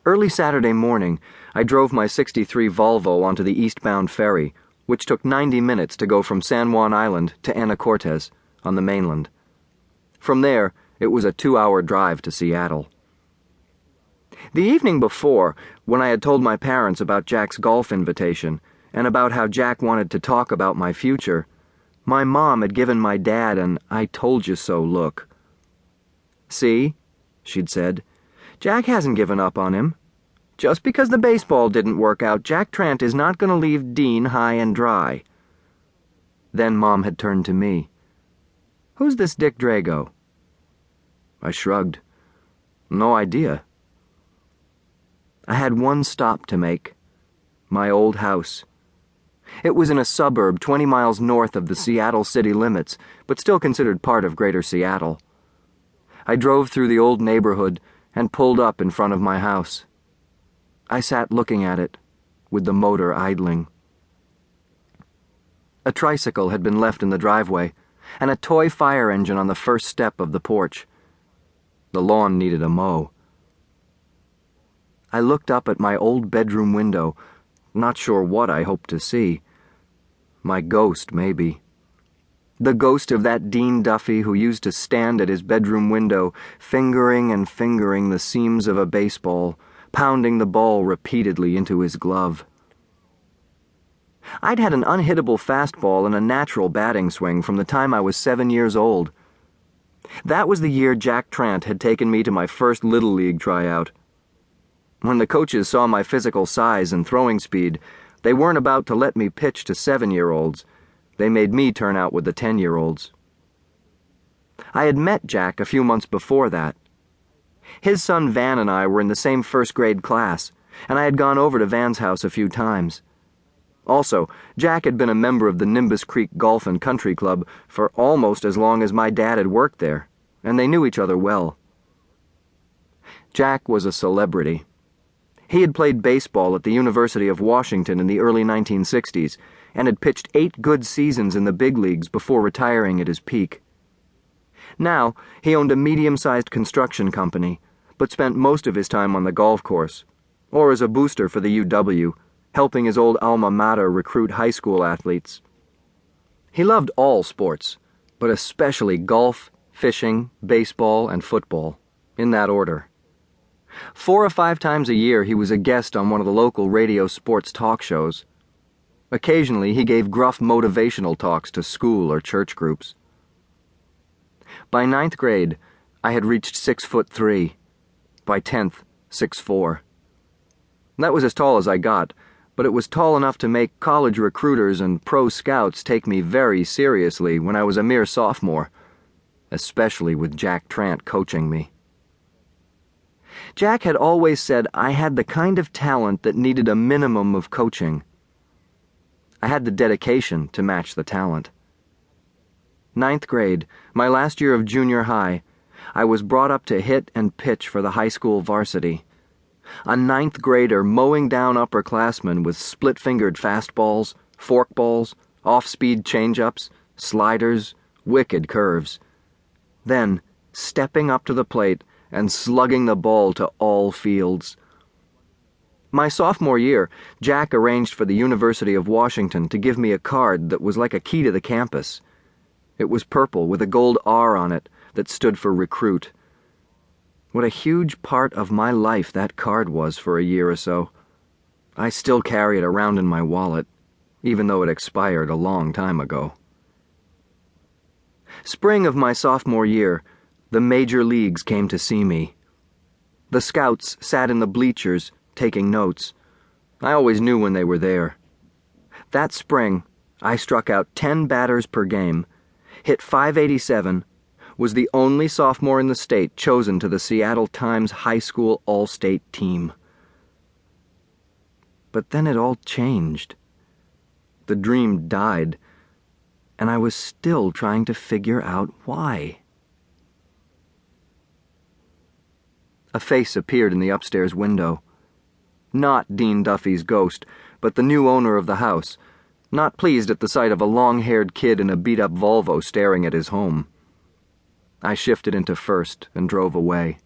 Early Saturday morning, I drove my '63 Volvo onto the eastbound ferry, which took 90 minutes to go from San Juan Island to Anacortes, on the mainland. From there, it was a 2-hour drive to Seattle. The evening before, when I had told my parents about Jack's golf invitation, and about how Jack wanted to talk about my future, my mom had given my dad an "I told you so" look. "See," she'd said, "Jack hasn't given up on him. Just because the baseball didn't work out, Jack Trant is not going to leave Dean high and dry." Then Mom had turned to me. "Who's this Dick Drago?" I shrugged. "No idea." I had one stop to make. My old house. It was in a suburb 20 miles north of the Seattle city limits, but still considered part of Greater Seattle. I drove through the old neighborhood and pulled up in front of my house. I sat looking at it, with the motor idling. A tricycle had been left in the driveway, and a toy fire engine on the first step of the porch. The lawn needed a mow. I looked up at my old bedroom window, not sure what I hoped to see. My ghost, maybe. The ghost of that Dean Duffy who used to stand at his bedroom window, fingering and fingering the seams of a baseball, pounding the ball repeatedly into his glove. I'd had an unhittable fastball and a natural batting swing from the time I was 7 years old. That was the year Jack Trant had taken me to my first Little League tryout. When the coaches saw my physical size and throwing speed, they weren't about to let me pitch to 7-year-olds. They made me turn out with the 10-year-olds. I had met Jack a few months before that. His son Van and I were in the same first-grade class, and I had gone over to Van's house a few times. Also, Jack had been a member of the Nimbus Creek Golf and Country Club for almost as long as my dad had worked there, and they knew each other well. Jack was a celebrity. He had played baseball at the University of Washington in the early 1960s and had pitched 8 good seasons in the big leagues before retiring at his peak. Now, he owned a medium-sized construction company, but spent most of his time on the golf course, or as a booster for the UW, helping his old alma mater recruit high school athletes. He loved all sports, but especially golf, fishing, baseball, and football, in that order. 4 or 5 times a year he was a guest on one of the local radio sports talk shows. Occasionally he gave gruff motivational talks to school or church groups. By 9th grade, I had reached 6'3". By 10th, 6'4". That was as tall as I got, but it was tall enough to make college recruiters and pro scouts take me very seriously when I was a mere sophomore, especially with Jack Trant coaching me. Jack had always said I had the kind of talent that needed a minimum of coaching. I had the dedication to match the talent. 9th grade, my last year of junior high, I was brought up to hit and pitch for the high school varsity. A 9th grader mowing down upperclassmen with split-fingered fastballs, forkballs, off-speed changeups, sliders, wicked curves. Then, stepping up to the plate and slugging the ball to all fields. My sophomore year, Jack arranged for the University of Washington to give me a card that was like a key to the campus. It was purple with a gold R on it that stood for recruit. What a huge part of my life that card was for a year or so. I still carry it around in my wallet, even though it expired a long time ago. Spring of my sophomore year, the major leagues came to see me. The scouts sat in the bleachers, taking notes. I always knew when they were there. That spring, I struck out 10 batters per game, hit .587, was the only sophomore in the state chosen to the Seattle Times High School All-State team. But then it all changed. The dream died, and I was still trying to figure out why. A face appeared in the upstairs window. Not Dean Duffy's ghost, but the new owner of the house, not pleased at the sight of a long-haired kid in a beat-up Volvo staring at his home. I shifted into first and drove away.